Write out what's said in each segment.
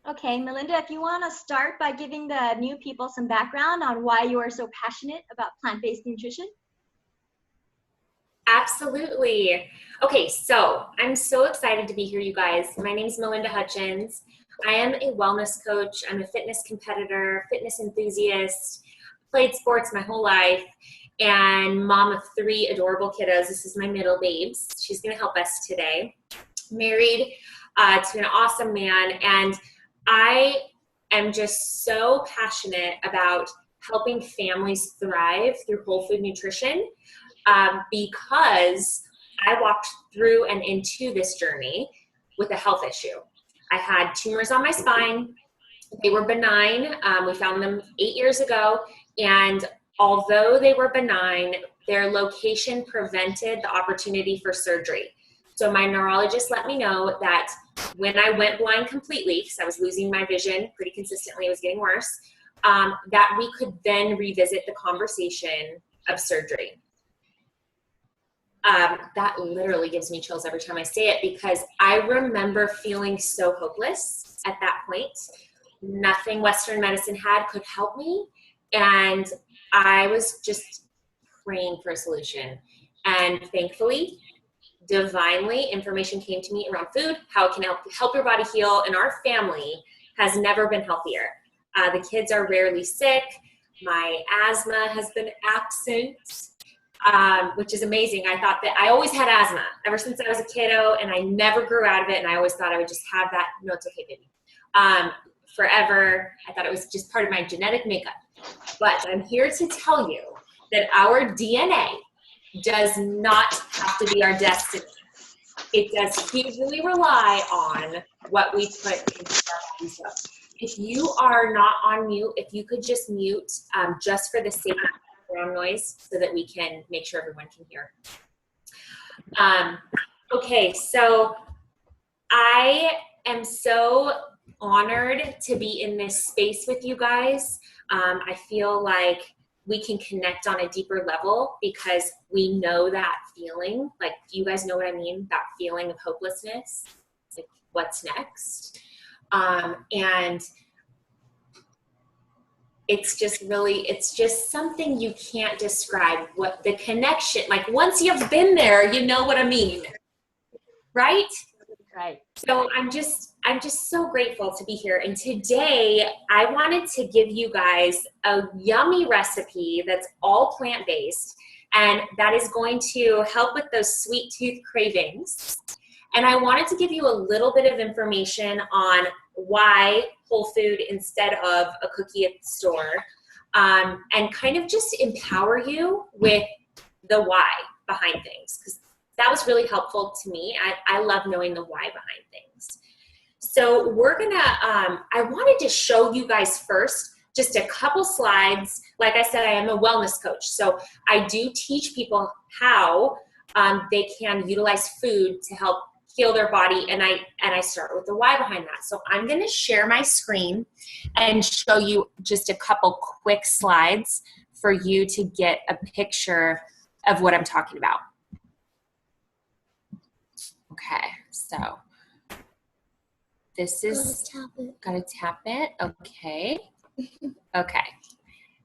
Okay, Melinda, if you want to start by giving the new people some background on why you are so passionate about plant-based nutrition. Absolutely. Okay, so I'm so excited to be here, you guys. My name is Malinda Hutchins. I am a wellness coach. I'm a fitness competitor, fitness enthusiast, played sports my whole life, and mom of 3 adorable kiddos. This is my middle babes. She's going to help us today. Married to an awesome man, and I am just so passionate about helping families thrive through whole food nutrition. Because I walked through and into this journey with a health issue. I had tumors on my spine. They were benign. We found them 8 years ago. And although they were benign, their location prevented the opportunity for surgery. So my neurologist let me know that when I went blind completely, because I was losing my vision pretty consistently, it was getting worse, that we could then revisit the conversation of surgery. That literally gives me chills every time I say it, because I remember feeling so hopeless at that point. Nothing Western medicine could help me. And I was just praying for a solution. And thankfully, divinely, information came to me around food, how it can help your body heal. And our family has never been healthier. The kids are rarely sick. My asthma has been absent. Which is amazing. I thought that I always had asthma ever since I was a kiddo, and I never grew out of it. And I always thought I would just have that. No, it's okay, baby. Forever. I thought it was just part of my genetic makeup. But I'm here to tell you that our DNA does not have to be our destiny. It does hugely rely on what we put into our bodies. If you are not on mute, if you could just mute just for the sake of background noise so that we can make sure everyone can hear. Okay, so I am so honored to be in this space with you guys. I feel like we can connect on a deeper level because we know that feeling. Like, you guys know what I mean? That feeling of hopelessness, like what's next? And it's just something you can't describe, what the connection, like once you've been there, you know what I mean, right? Right. So I'm just so grateful to be here. And today I wanted to give you guys a yummy recipe that's all plant-based, and that is going to help with those sweet tooth cravings. And I wanted to give you a little bit of information on why whole food instead of a cookie at the store, and kind of just empower you with the why behind things, because that was really helpful to me. I love knowing the why behind things. So we're gonna, I wanted to show you guys first just a couple slides. Like I said, I am a wellness coach, so I do teach people how they can utilize food to help heal their body, and I start with the why behind that. So I'm going to share my screen and show you just a couple quick slides for you to get a picture of what I'm talking about. Okay, so this is, gotta tap it, okay. Okay,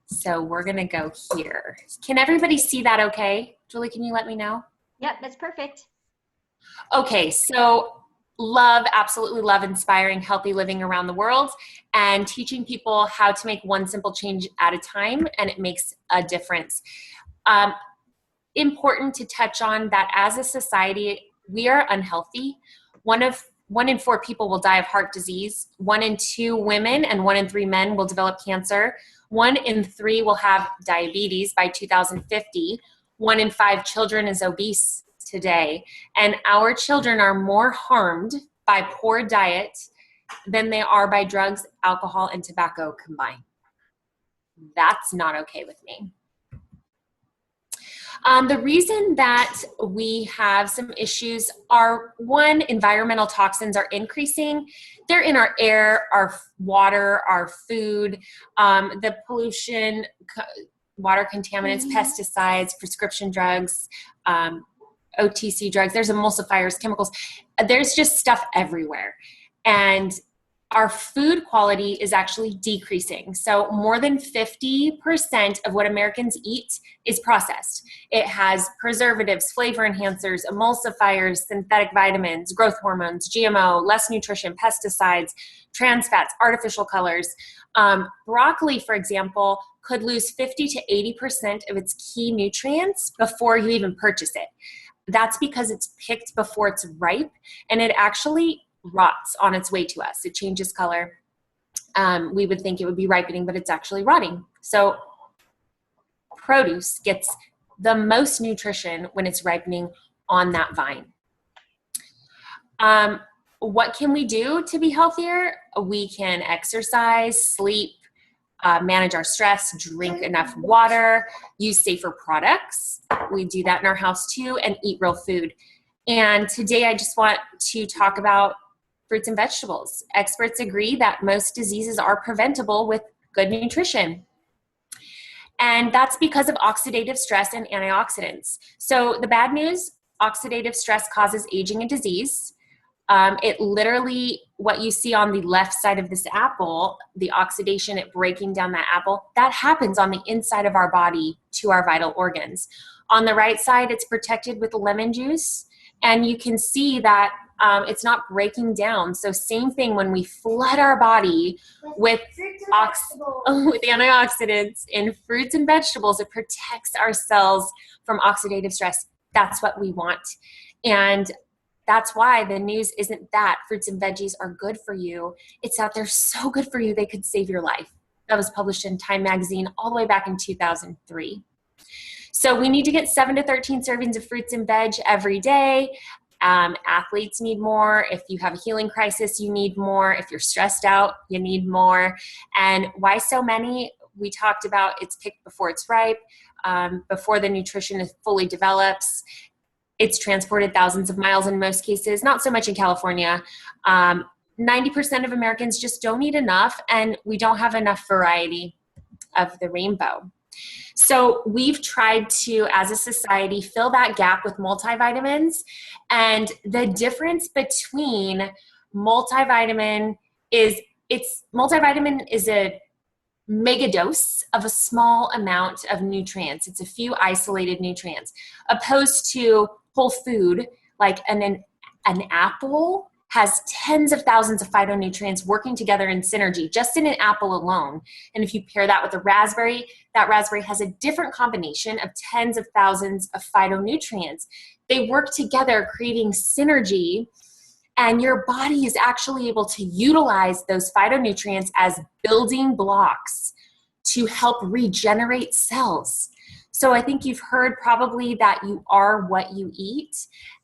so we're gonna go here. Can everybody see that okay? Julie, can you let me know? Yep, that's perfect. Okay, so absolutely love inspiring healthy living around the world and teaching people how to make one simple change at a time, and it makes a difference. Important to touch on that as a society, we are unhealthy. One in 4 people will die of heart disease. 1 in 2 women and 1 in 3 men will develop cancer. 1 in 3 will have diabetes by 2050. 1 in 5 children is obese today. And our children are more harmed by poor diet than they are by drugs, alcohol, and tobacco combined. That's not okay with me. The reason that we have some issues are, 1, environmental toxins are increasing. They're in our air, our water, our food, the pollution, water contaminants, pesticides, prescription drugs, OTC drugs. There's emulsifiers, chemicals. There's just stuff everywhere. And our food quality is actually decreasing. So more than 50% of what Americans eat is processed. It has preservatives, flavor enhancers, emulsifiers, synthetic vitamins, growth hormones, GMO, less nutrition, pesticides, trans fats, artificial colors. Broccoli, for example, could lose 50 to 80% of its key nutrients before you even purchase it. That's because it's picked before it's ripe, and it actually rots on its way to us. It changes color. We would think it would be ripening, but it's actually rotting. So produce gets the most nutrition when it's ripening on that vine. What can we do to be healthier? We can exercise, sleep, manage our stress, drink enough water, use safer products. We do that in our house too, and eat real food. And today I just want to talk about fruits and vegetables. Experts agree that most diseases are preventable with good nutrition. And that's because of oxidative stress and antioxidants. So the bad news, oxidative stress causes aging and disease. It literally, what you see on the left side of this apple, the oxidation, it breaking down that apple, that happens on the inside of our body to our vital organs. On the right side, it's protected with lemon juice. And you can see that it's not breaking down. So same thing when we flood our body with antioxidants in fruits and vegetables, it protects our cells from oxidative stress. That's what we want. And that's why the news isn't that fruits and veggies are good for you. It's that they're so good for you, they could save your life. That was published in Time magazine all the way back in 2003. So we need to get 7 to 13 servings of fruits and veg every day. Athletes need more. If you have a healing crisis, you need more. If you're stressed out, you need more. And why so many? We talked about it's picked before it's ripe, before the nutrition is fully develops. It's transported thousands of miles in most cases, not so much in California. 90% of Americans just don't eat enough, and we don't have enough variety of the rainbow. So we've tried to, as a society, fill that gap with multivitamins. And the difference between multivitamin is a mega dose of a small amount of nutrients. It's a few isolated nutrients, opposed to whole food, like an apple has tens of thousands of phytonutrients working together in synergy, just in an apple alone. And if you pair that with a raspberry, that raspberry has a different combination of tens of thousands of phytonutrients. They work together, creating synergy, and your body is actually able to utilize those phytonutrients as building blocks to help regenerate cells. So I think you've heard probably that you are what you eat.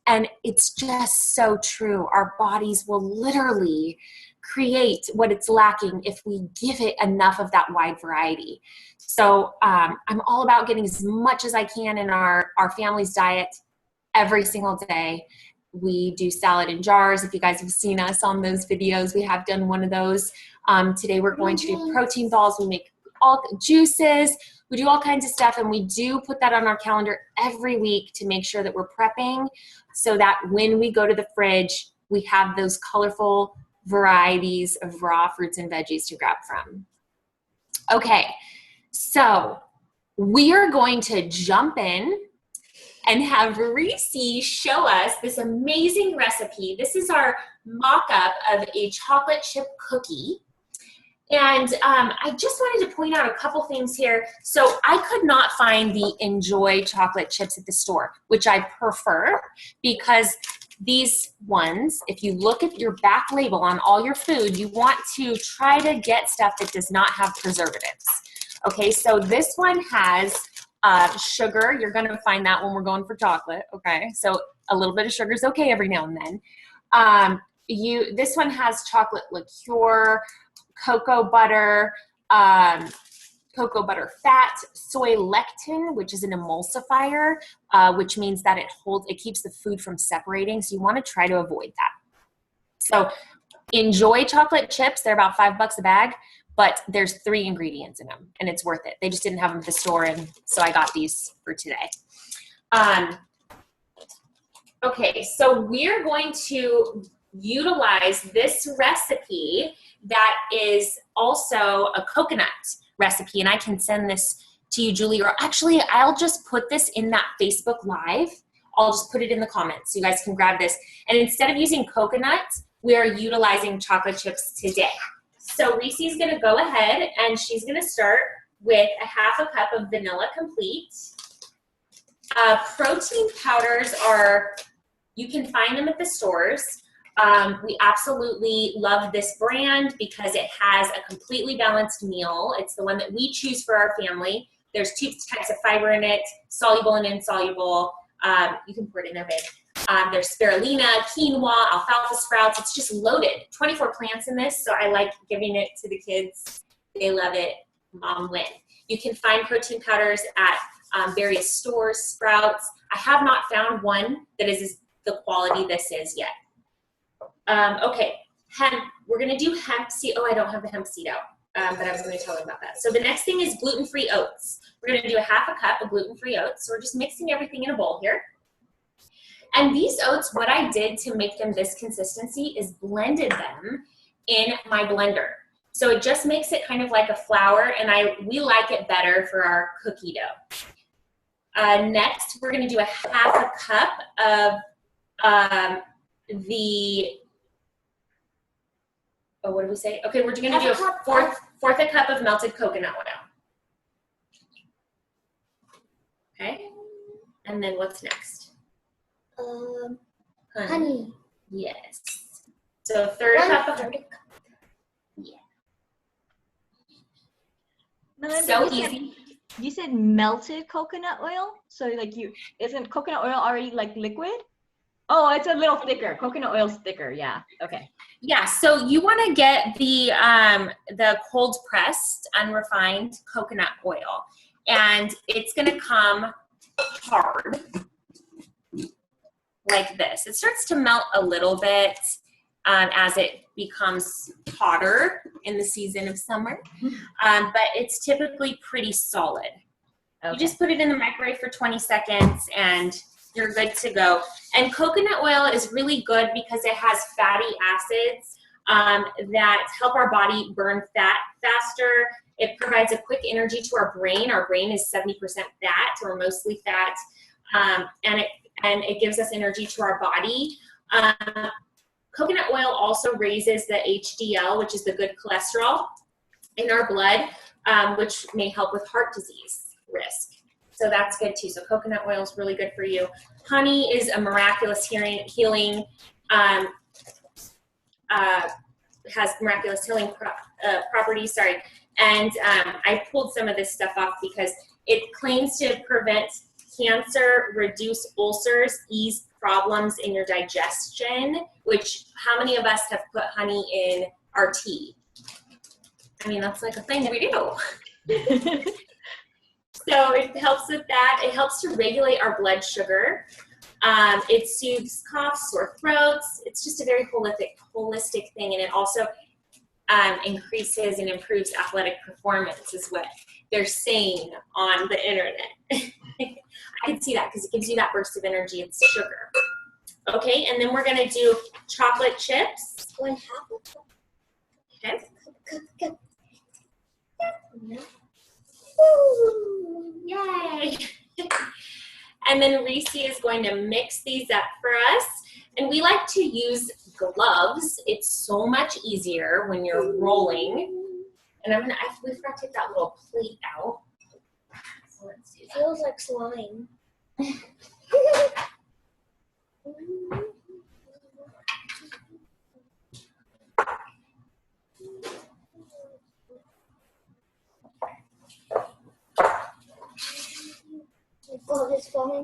And it's just so true. Our bodies will literally create what it's lacking if we give it enough of that wide variety. So I'm all about getting as much as I can in our family's diet every single day. We do salad in jars. If you guys have seen us on those videos, we have done one of those. Today we're going to do protein balls. We make all juices. We do all kinds of stuff, and we do put that on our calendar every week to make sure that we're prepping so that when we go to the fridge, we have those colorful varieties of raw fruits and veggies to grab from. Okay, so we are going to jump in and have Reese show us this amazing recipe. This is our mock-up of a chocolate chip cookie. And I just wanted to point out a couple things here. So I could not find the Enjoy chocolate chips at the store, which I prefer, because these ones, if you look at your back label on all your food, you want to try to get stuff that does not have preservatives. Okay, so this one has sugar. You're going to find that when we're going for chocolate. Okay, so a little bit of sugar is okay every now and then. This one has chocolate liqueur, cocoa butter fat, soy lectin, which is an emulsifier, which means that it keeps the food from separating. So you want to try to avoid that. So Enjoy chocolate chips. They're about $5 a bag, but there's 3 ingredients in them, and it's worth it. They just didn't have them at the store, and so I got these for today. Okay, so we're going to utilize this recipe that is also a coconut recipe. And I can send this to you, Julie, or actually I'll just put this in that Facebook Live. I'll just put it in the comments so you guys can grab this. And instead of using coconut, we are utilizing chocolate chips today. So Reese's gonna go ahead and she's gonna start with a half a cup of vanilla complete. Protein powders are, you can find them at the stores. We absolutely love this brand because it has a completely balanced meal. It's the one that we choose for our family. There's 2 types of fiber in it, soluble and insoluble. You can pour it in there, babe. There's spirulina, quinoa, alfalfa sprouts. It's just loaded. 24 plants in this, so I like giving it to the kids. They love it. Mom win. You can find protein powders at various stores, Sprouts. I have not found one that is the quality this is yet. Okay, hemp. We're gonna do hemp seed. Oh, I don't have the hemp seed out, but I was gonna tell you about that. So the next thing is gluten-free oats. We're gonna do a half a cup of gluten-free oats. So we're just mixing everything in a bowl here. And these oats, what I did to make them this consistency is blended them in my blender. So it just makes it kind of like a flour, and we like it better for our cookie dough. Next, we're gonna do a half a cup of what did we say? Okay, we're gonna do a fourth a cup of melted coconut oil. Okay, and then what's next? Honey. Yes. So a third cup of honey. Yeah. Malinda, So easy. You said melted coconut oil? So like isn't coconut oil already like liquid? Oh, it's a little thicker. Coconut oil's thicker, yeah. Okay. Yeah, so you want to get the cold pressed, unrefined coconut oil, and it's going to come hard like this. It starts to melt a little bit as it becomes hotter in the season of summer, but it's typically pretty solid. Okay. You just put it in the microwave for 20 seconds and you're good to go. And coconut oil is really good because it has fatty acids that help our body burn fat faster. It provides a quick energy to our brain. Our brain is 70% fat or mostly fat, and it gives us energy to our body. Coconut oil also raises the HDL, which is the good cholesterol in our blood, which may help with heart disease risk. So that's good too. So coconut oil is really good for you. Honey is a miraculous healing, has miraculous healing properties, sorry. And I pulled some of this stuff off because it claims to prevent cancer, reduce ulcers, ease problems in your digestion, which how many of us have put honey in our tea? I mean, that's like a thing we do. So it helps with that. It helps to regulate our blood sugar. It soothes coughs, sore throats. It's just a very holistic thing, and it also increases and improves athletic performance is what they're saying on the internet. I can see that because it gives you that burst of energy. It's sugar. Okay, and then we're going to do chocolate chips. Okay. Ooh, yay! And then Reese is going to mix these up for us. And we like to use gloves. It's so much easier when you're rolling. And we forgot to take that little plate out. So let's do that. It feels like slime.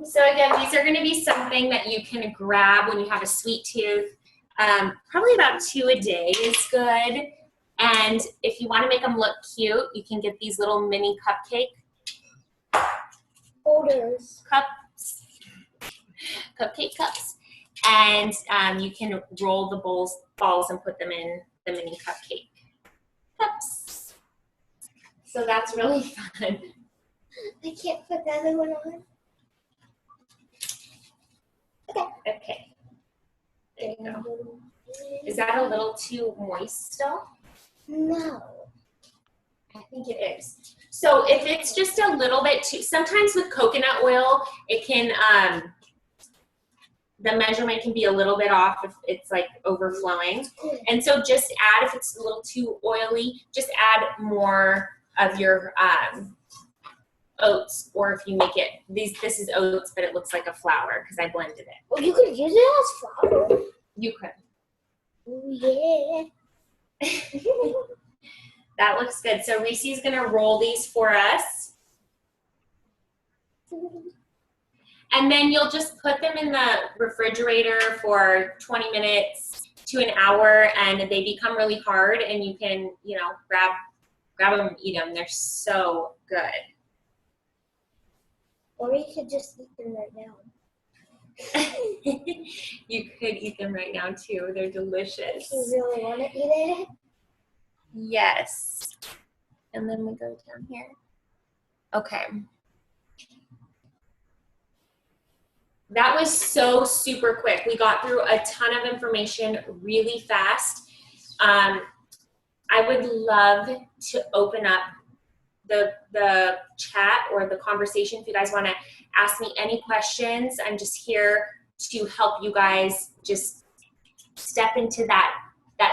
So again, these are going to be something that you can grab when you have a sweet tooth. Probably about 2 a day is good. And if you want to make them look cute, you can get these little mini cupcake holders. Cupcake cups. And you can roll the balls and put them in the mini cupcake cups. So that's really fun. I can't put the other one on. Okay. There you go. Is that a little too moist still? No. I think it is. So if it's just a little bit too, sometimes with coconut oil, it can, the measurement can be a little bit off if it's like overflowing. And so just add, if it's a little too oily, just add more of your oats, or if you make it, this is oats, but it looks like a flour because I blended it. Well, you could use it as flour. You could. Oh, yeah. That looks good. So Reese's gonna roll these for us. And then you'll just put them in the refrigerator for 20 minutes to an hour, and they become really hard, and you can, you know, grab them and eat them. They're so good. Or you could just eat them right now. You could eat them right now too. They're delicious. If you really want to eat it. Yes. And then we go down here. Okay. That was so super quick. We got through a ton of information really fast. I would love to open up the chat or the conversation if you guys want to ask me any questions. I'm just here to help you guys just step into that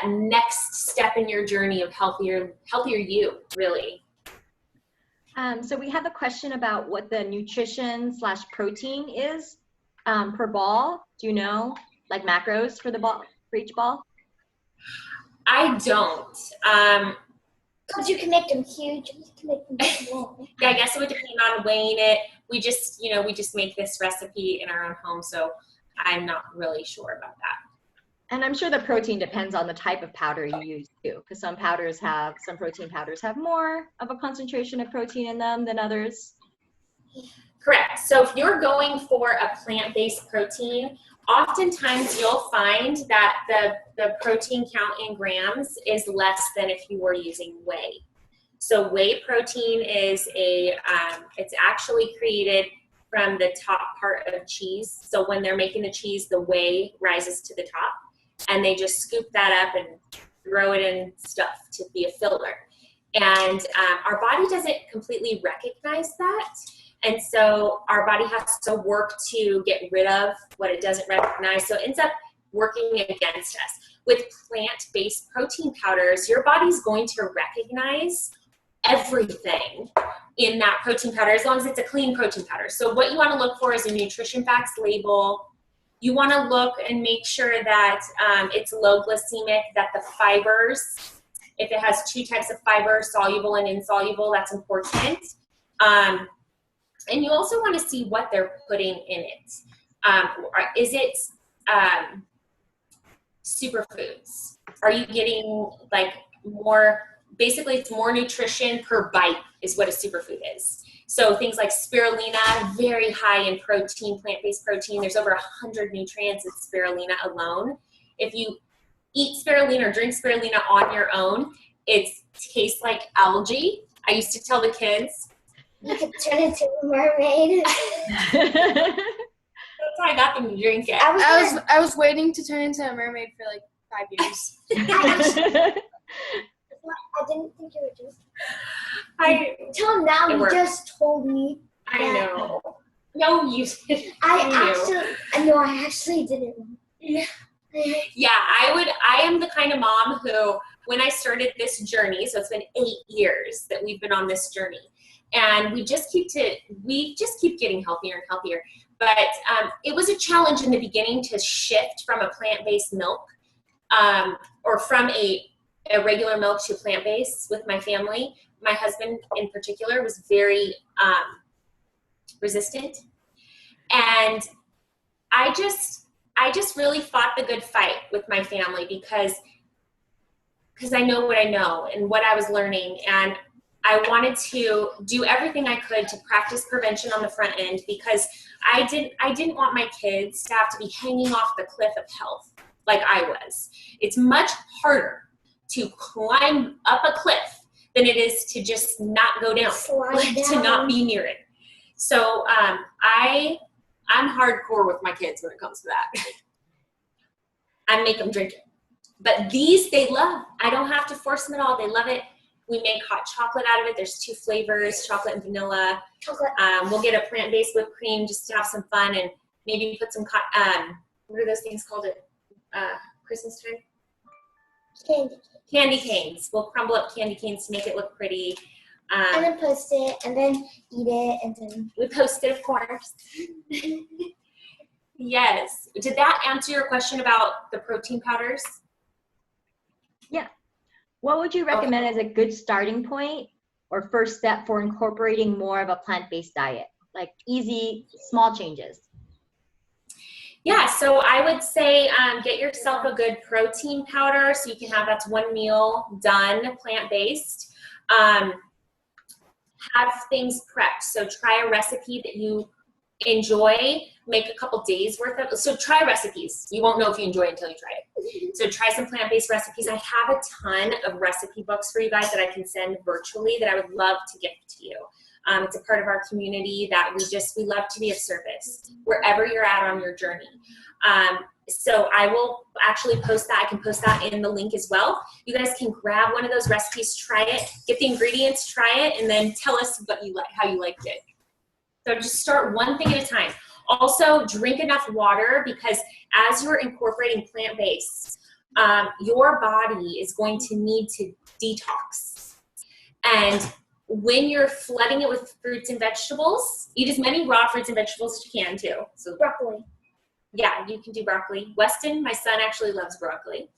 next step in your journey of healthier you, really. So we have a question about what the nutrition / protein is per ball. Do you know, like macros for the ball, for each ball? I don't. Because you can make them huge, you can make them small. Yeah, I guess it would depend on weighing it. We just make this recipe in our own home, so I'm not really sure about that. And I'm sure the protein depends on the type of powder you use too, because some protein powders have more of a concentration of protein in them than others. Correct. So if you're going for a plant-based protein, oftentimes you'll find that the protein count in grams is less than if you were using whey. So whey protein is it's actually created from the top part of cheese. So when they're making the cheese, the whey rises to the top, and they just scoop that up and throw it in stuff to be a filler. And our body doesn't completely recognize that. And so our body has to work to get rid of what it doesn't recognize. So it ends up working against us. With plant-based protein powders, your body's going to recognize everything in that protein powder, as long as it's a clean protein powder. So what you want to look for is a nutrition facts label. You want to look and make sure that it's low glycemic, that the fibers, if it has two types of fiber, soluble and insoluble, that's important. And you also want to see what they're putting in it. Is it superfoods? Are you getting like more, basically it's more nutrition per bite is what a superfood is. So things like spirulina, very high in protein, plant-based protein. There's over 100 nutrients in spirulina alone. If you eat spirulina or drink spirulina on your own, it tastes like algae. I used to tell the kids, You could turn into a mermaid. that's why I got them to drink it. I was waiting to turn into a mermaid for like 5 years. I didn't think you would do. Till now, It you worked. just told me. I know. No, you didn't. I actually didn't. Yeah. Yeah, I am the kind of mom who, when I started this journey, so it's been 8 years that we've been on this journey, and we just keep getting healthier and healthier. But it was a challenge in the beginning to shift from a plant-based milk, or from a regular milk to plant-based with my family. My husband in particular was very resistant, and I just really fought the good fight with my family because I know what I know and what I was learning, and I wanted to do everything I could to practice prevention on the front end, because I didn't want my kids to have to be hanging off the cliff of health like I was. It's much harder to climb up a cliff than it is to just not go down, to not be near it. So I'm hardcore with my kids when it comes to that. I make them drink it. But these they love. I don't have to force them at all. They love it. We make hot chocolate out of it. There's 2 flavors, chocolate and vanilla. Chocolate. We'll get a plant-based whipped cream just to have some fun, and maybe put some, what are those things called at Christmas time? Candy. Candy canes. We'll crumble up candy canes to make it look pretty. And then post it, and then eat it, and then. We post it, of course. Yes. Did that answer your question about the protein powders? Yeah. What would you recommend as a good starting point or first step for incorporating more of a plant-based diet? Like easy, small changes. Yeah, so I would say get yourself a good protein powder so you can have that's 1 meal done, plant-based. Have things prepped. So try a recipe that you enjoy, make a couple days worth of, so try recipes. You won't know if you enjoy it until you try it. So try some plant-based recipes. I have a ton of recipe books for you guys that I can send virtually that I would love to gift to you. It's a part of our community that we love to be of service wherever you're at on your journey. So I will actually post that. I can post that in the link as well. You guys can grab one of those recipes, try it, get the ingredients, try it, and then tell us what you like, how you liked it. So just start one thing at a time. Also, drink enough water, because as you're incorporating plant-based, your body is going to need to detox. And when you're flooding it with fruits and vegetables, eat as many raw fruits and vegetables as you can too. So Broccoli. yeah, you can do broccoli. Weston, my son, actually loves broccoli.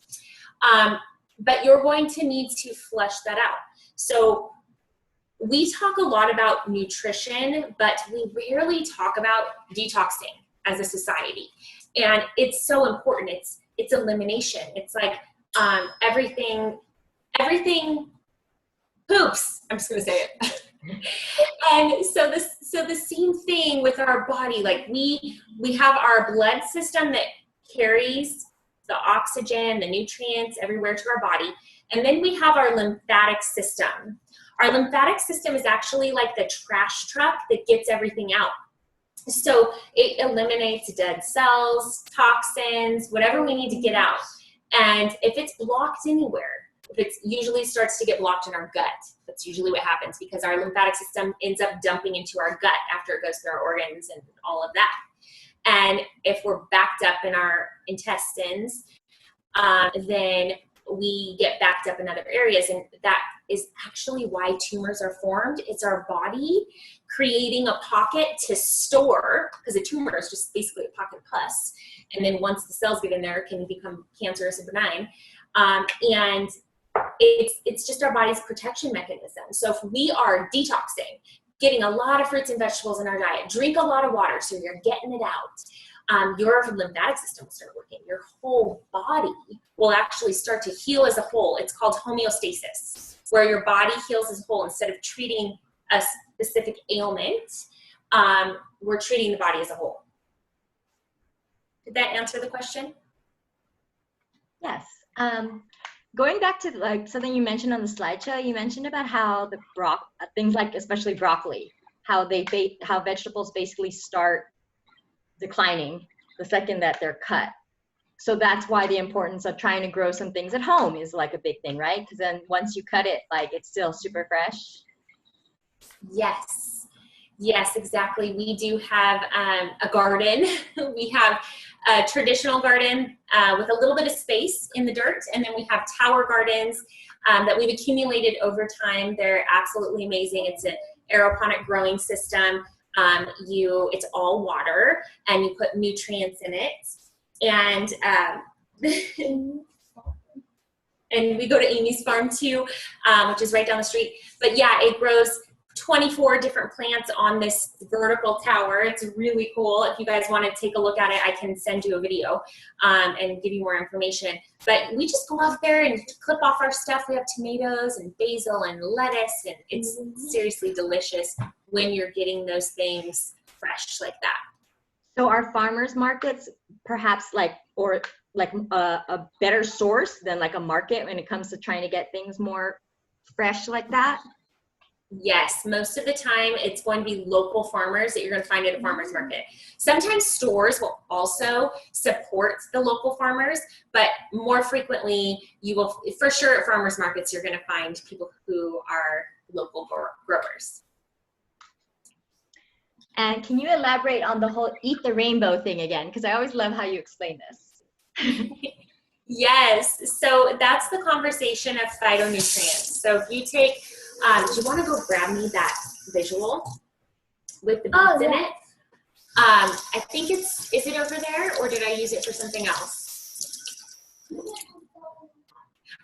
But you're going to need to flush that out. So we talk a lot about nutrition, but we rarely talk about detoxing as a society. And it's so important. It's elimination. It's like everything poops. I'm just gonna say it. And so the same thing with our body. Like we have our blood system that carries the oxygen, the nutrients everywhere to our body. And then we have our lymphatic system. Our lymphatic system is actually like the trash truck that gets everything out. So it eliminates dead cells, toxins, whatever we need to get out. And if it's blocked anywhere, if it usually starts to get blocked in our gut, that's usually what happens, because our lymphatic system ends up dumping into our gut after it goes through our organs and all of that. And if we're backed up in our intestines, then we get backed up in other areas, and that is actually why tumors are formed. It's our body creating a pocket to store, because a tumor is just basically a pocket of pus, and then once the cells get in there, it can become cancerous and benign. And it's just our body's protection mechanism. So if we are detoxing, getting a lot of fruits and vegetables in our diet, drink a lot of water so you're getting it out, your lymphatic system will start working. Your whole body will actually start to heal as a whole. It's called homeostasis, where your body heals as a whole. Instead of treating a specific ailment, we're treating the body as a whole. Did that answer the question? Yes. Going back to like something you mentioned on the slideshow, you mentioned about how the things like especially broccoli, how vegetables basically start declining the second that they're cut. So that's why the importance of trying to grow some things at home is like a big thing, right? Because then once you cut it, like it's still super fresh. Yes. Yes, exactly. We do have a garden. We have a traditional garden with a little bit of space in the dirt, and then we have tower gardens that we've accumulated over time. They're absolutely amazing. It's an aeroponic growing system. It's all water, and you put nutrients in it. And and we go to Amy's farm too, which is right down the street. But yeah, it grows 24 different plants on this vertical tower. It's really cool. If you guys want to take a look at it, I can send you a video and give you more information. But we just go out there and clip off our stuff. We have tomatoes and basil and lettuce, and it's seriously delicious when you're getting those things fresh like that. So are farmers markets perhaps like a better source than like a market when it comes to trying to get things more fresh like that? Yes, most of the time it's going to be local farmers that you're going to find at a farmer's market. Sometimes stores will also support the local farmers, but more frequently you will, for sure at farmers markets, you're going to find people who are local growers. And can you elaborate on the whole eat the rainbow thing again? Because I always love how you explain this. Yes, so that's the conversation of phytonutrients. So if you take, do you want to go grab me that visual with the beads in it? I think is it over there, or did I use it for something else?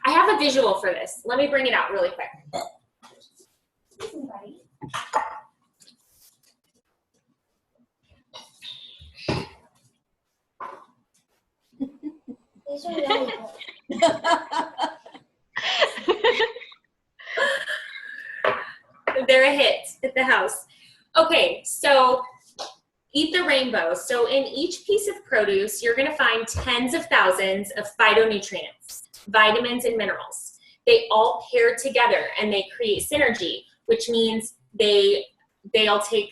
I have a visual for this. Let me bring it out really quick. These are really good. They're a hit at the house. Okay, so eat the rainbow. So in each piece of produce, you're going to find tens of thousands of phytonutrients, vitamins and minerals. They all pair together and they create synergy, which means they'll take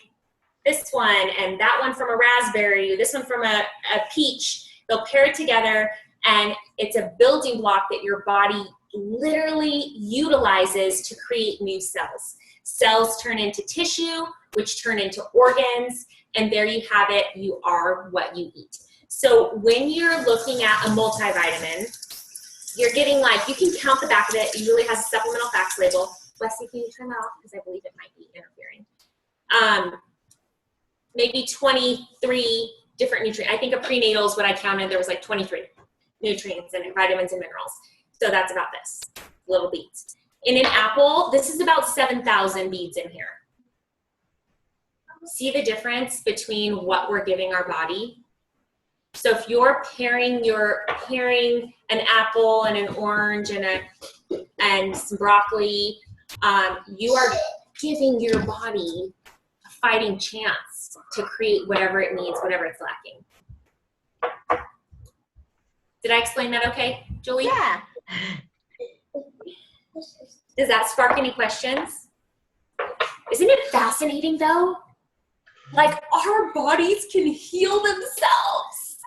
this one and that one from a raspberry, this one from a peach. They'll pair it together, and it's a building block that your body literally utilizes to create new cells. Cells turn into tissue, which turn into organs, and there you have it. You are what you eat. So when you're looking at a multivitamin, you're getting, like, you can count the back of it. It usually has a supplemental facts label. Wesley, can you turn that off? Because I believe it might be interfering. Maybe 23 different nutrients. I think a prenatal is what I counted. There was like 23 nutrients and vitamins and minerals. So that's about this, little beads. In an apple, this is about 7,000 beads in here. See the difference between what we're giving our body? So if you're pairing an apple and an orange and some broccoli, you are giving your body a fighting chance to create whatever it needs, whatever it's lacking. Did I explain that okay, Julie? Yeah. Does that spark any questions? Isn't it fascinating though? Like, our bodies can heal themselves.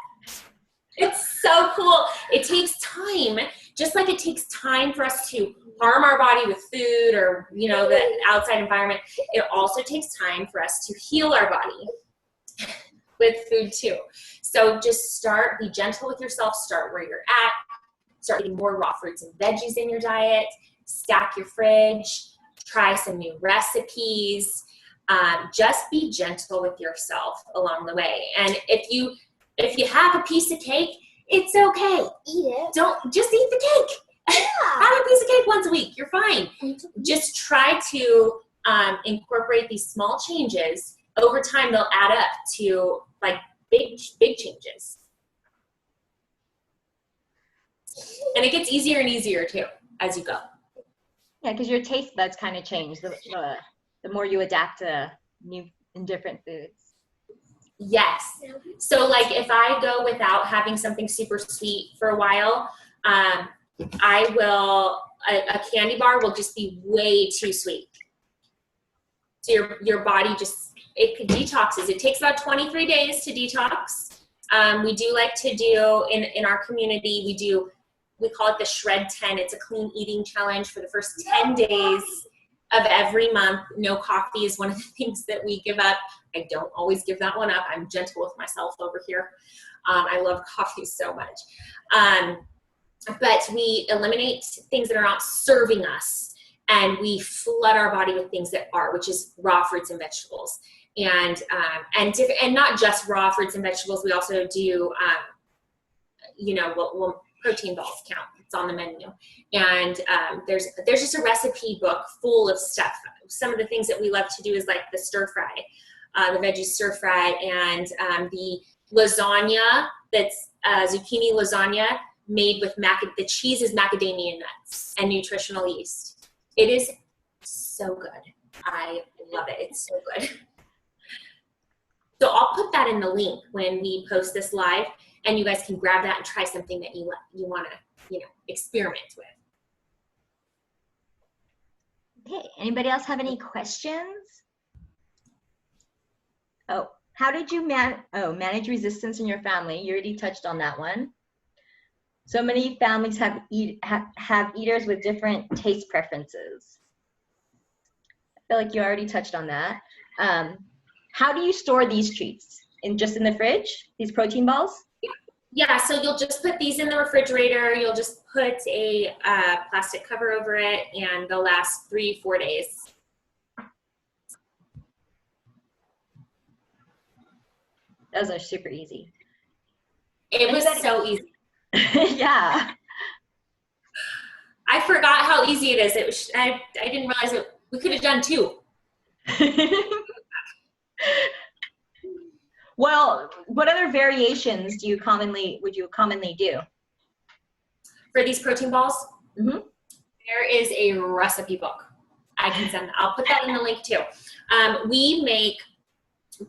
It's so cool. It takes time, just like it takes time for us to harm our body with food or, you know, the outside environment. It also takes time for us to heal our body with food too. So just be gentle with yourself, start where you're at, start eating more raw fruits and veggies in your diet, stack your fridge, try some new recipes. Just be gentle with yourself along the way. And if you have a piece of cake, it's okay. Eat it. Don't just eat the cake. Yeah. Have a piece of cake once a week. You're fine. Just try to incorporate these small changes. Over time, they'll add up to like big changes. And it gets easier and easier too as you go. Yeah, because your taste buds kind of change the more you adapt to new and different foods. Yes. So like if I go without having something super sweet for a while, a candy bar will just be way too sweet. So your body it detoxes. It takes about 23 days to detox. We do like to do in our community, we call it the Shred 10. It's a clean eating challenge for the first 10 days of every month. No coffee is one of the things that we give up. I don't always give that one up. I'm gentle with myself over here. I love coffee so much. But we eliminate things that are not serving us, and we flood our body with things that are, which is raw fruits and vegetables. And not just raw fruits and vegetables. We also do, protein balls count. It's on the menu. And there's just a recipe book full of stuff. Some of the things that we love to do is like the stir fry, the veggie stir fry, and the lasagna that's zucchini lasagna made with the cheese is macadamia nuts and nutritional yeast. It is so good. I love it. It's so good. So I'll put that in the link when we post this live, and you guys can grab that and try something that you want to, experiment with. Okay, Anybody else have any questions? Oh, how did you manage resistance in your family? You already touched on that one. So many families have eaters with different taste preferences. I feel like you already touched on that. How do you store these treats? Just in the fridge, these protein balls? Yeah, so you'll just put these in the refrigerator. You'll just put a plastic cover over it, and they'll last 3-4 days. Those are super easy. It was so easy. Yeah. I forgot how easy it is. It was, I didn't realize it. We could have done 2. Well, what other variations would you commonly do? For these protein balls, Mm-hmm. there is a recipe book. I can send. I'll put that in the link too. We make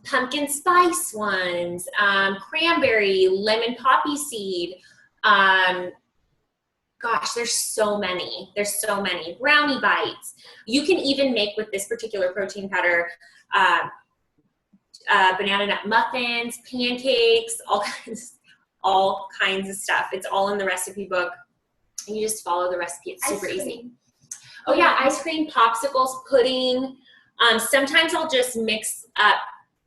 pumpkin spice ones, cranberry, lemon poppy seed. Gosh, there's so many. There's so many. Brownie bites. You can even make with this particular protein powder banana nut muffins, pancakes, all kinds of stuff. It's all in the recipe book. And you just follow the recipe. It's super easy. Oh yeah, ice cream, popsicles, pudding. Sometimes I'll just mix up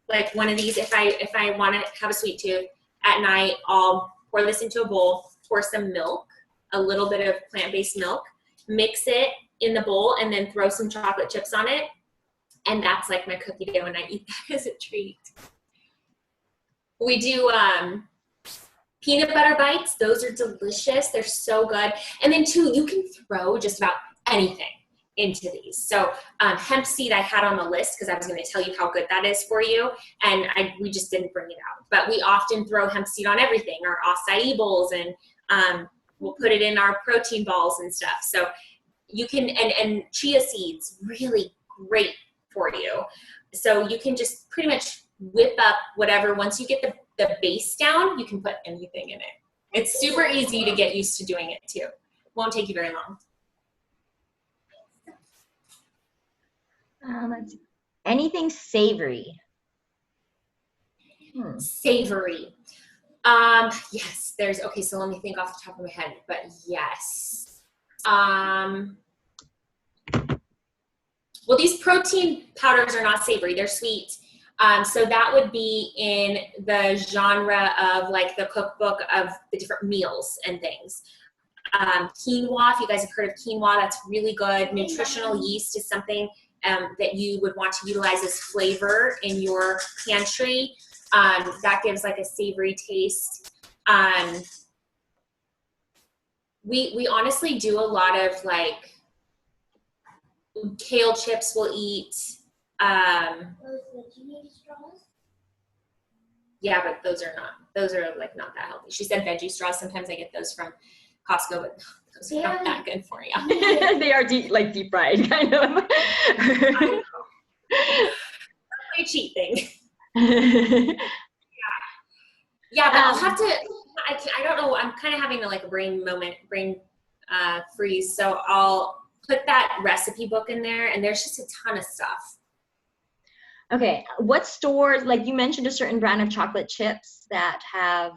like one of these. If I want to have a sweet tooth at night, I'll pour this into a bowl, pour some milk, a little bit of plant-based milk, mix it in the bowl, and then throw some chocolate chips on it. And that's like my cookie dough, and I eat that as a treat. We do peanut butter bites. Those are delicious. They're so good. And then too, you can throw just about anything into these. So hemp seed I had on the list because I was going to tell you how good that is for you, and we just didn't bring it out. But we often throw hemp seed on everything, our acai bowls, and we'll put it in our protein balls and stuff. So you can, and chia seeds, really great for you. So you can just pretty much whip up whatever. Once you get the base down, you can put anything in it. It's super easy to get used to doing it too. Won't take you very long. Let's see. Anything savory? Savory. Yes, there's, okay, so let me think off the top of my head, but yes. Well, these protein powders are not savory, they're sweet. So that would be in the genre of like the cookbook of the different meals and things. Quinoa, if you guys have heard of quinoa, that's really good. Nutritional yeast is something that you would want to utilize as flavor in your pantry. That gives like a savory taste. We honestly do a lot of like kale chips we'll eat. Yeah, but those are like not that healthy. She said veggie straws. Sometimes I get those from Costco, but those are not that good for you. They are deep fried, kind of. A cheat thing. Yeah, but I'll have to, I don't know, I'm kind of having a brain freeze. So I'll put that recipe book in there, and there's just a ton of stuff. Okay, what stores, like you mentioned a certain brand of chocolate chips that have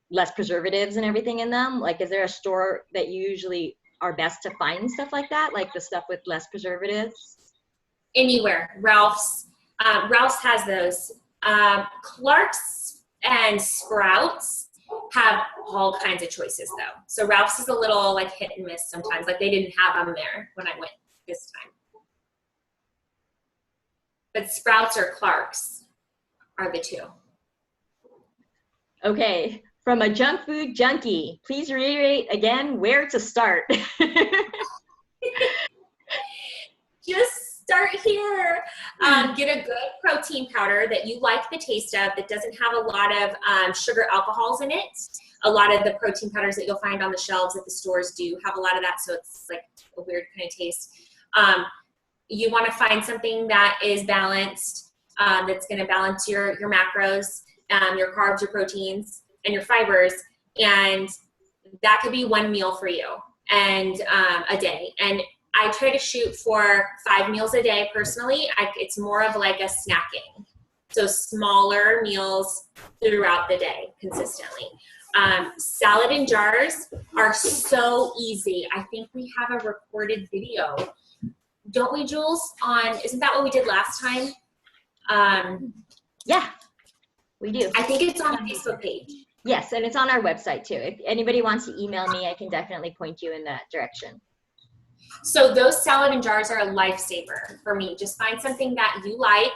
less preservatives and everything in them. Like, is there a store that you usually are best to find stuff like that? Like the stuff with less preservatives? Anywhere. Ralph's. Ralph's has those. Clark's and Sprouts have all kinds of choices though. So Ralph's is a little like hit and miss sometimes. Like they didn't have them there when I went this time. But Sprouts or Clark's are the two. Okay, from a junk food junkie, please reiterate again where to start. Just start here. Get a good protein powder that you like the taste of, that doesn't have a lot of sugar alcohols in it. A lot of the protein powders that you'll find on the shelves at the stores do have a lot of that, so it's like a weird kind of taste. You want to find something that is balanced, that's going to balance your macros, your carbs, your proteins, and your fibers, and that could be one meal for you and a day. And I try to shoot for 5 meals a day personally. It's more of like a snacking. So smaller meals throughout the day consistently. Salad in jars are so easy. I think we have a recorded video. Don't we, Jules? Isn't that what we did last time? Yeah, we do. I think it's on the Facebook page. Yes, and it's on our website too. If anybody wants to email me, I can definitely point you in that direction. So those salad in jars are a lifesaver for me. Just find something that you like.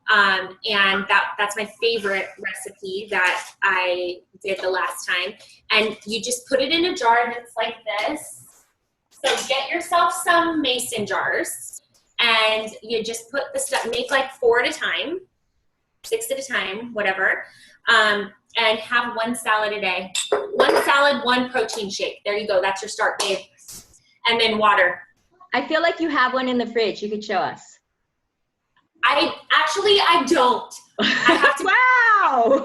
And that's my favorite recipe that I did the last time. And you just put it in a jar that's like this. So get yourself some mason jars and you just put the stuff, make like 4 at a time, 6 at a time, whatever. And have 1 salad a day. 1 salad, 1 protein shake. There you go. That's your start, babe. And then water. I feel like you have one in the fridge. You could show us. I don't. I have to. Wow.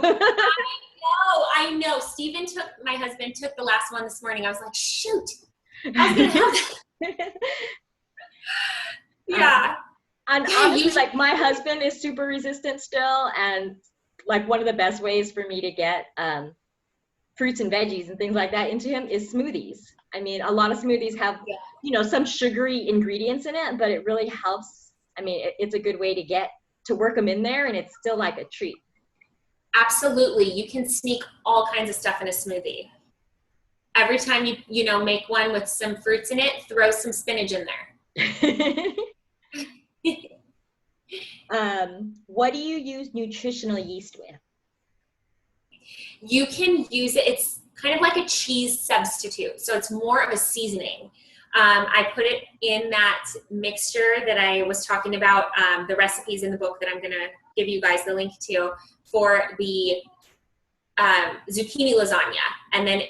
I know. My husband took the last one this morning. I was like, shoot. I was gonna have that. Yeah. And honestly, like my husband is super resistant still, and like one of the best ways for me to get fruits and veggies and things like that into him is smoothies. I mean, a lot of smoothies have, some sugary ingredients in it, but it really helps. I mean, it's a good way to work them in there, and it's still like a treat. Absolutely. You can sneak all kinds of stuff in a smoothie. Every time you make one with some fruits in it, throw some spinach in there. What do you use nutritional yeast with? You can use it. It's kind of like a cheese substitute. So it's more of a seasoning. I put it in that mixture that I was talking about, the recipes in the book that I'm going to give you guys the link to for the zucchini lasagna. And then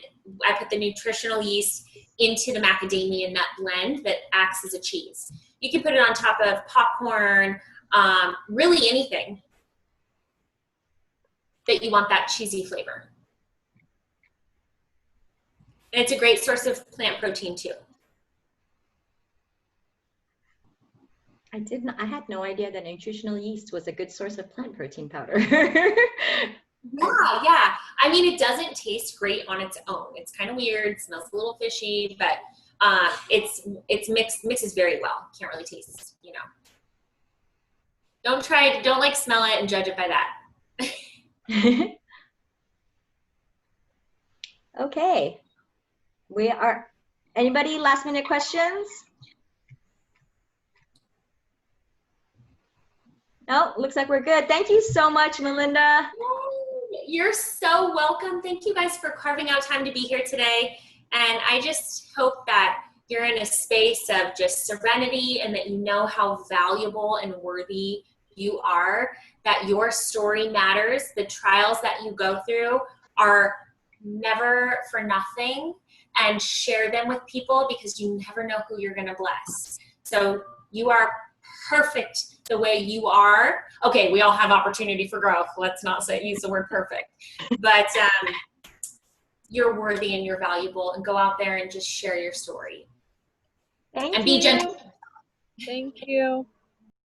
I put the nutritional yeast into the macadamia nut blend that acts as a cheese. You can put it on top of popcorn, really anything that you want that cheesy flavor. And it's a great source of plant protein too. I had no idea that nutritional yeast was a good source of plant protein powder. Yeah. I mean, it doesn't taste great on its own. It's kind of weird, smells a little fishy, but it's mixes very well. Can't really taste, Don't try it, don't smell it and judge it by that. Okay. Anybody last minute questions? No, looks like we're good. Thank you so much, Malinda. You're so welcome. Thank you guys for carving out time to be here today. And I just hope that you're in a space of just serenity and that you know how valuable and worthy you are, that your story matters. The trials that you go through are never for nothing, and share them with people because you never know who you're going to bless. So you are perfect the way you are. Okay, we all have opportunity for growth. Let's not use the word perfect. But you're worthy and you're valuable, and go out there and just share your story. Thank and you. Be gentle. Thank you.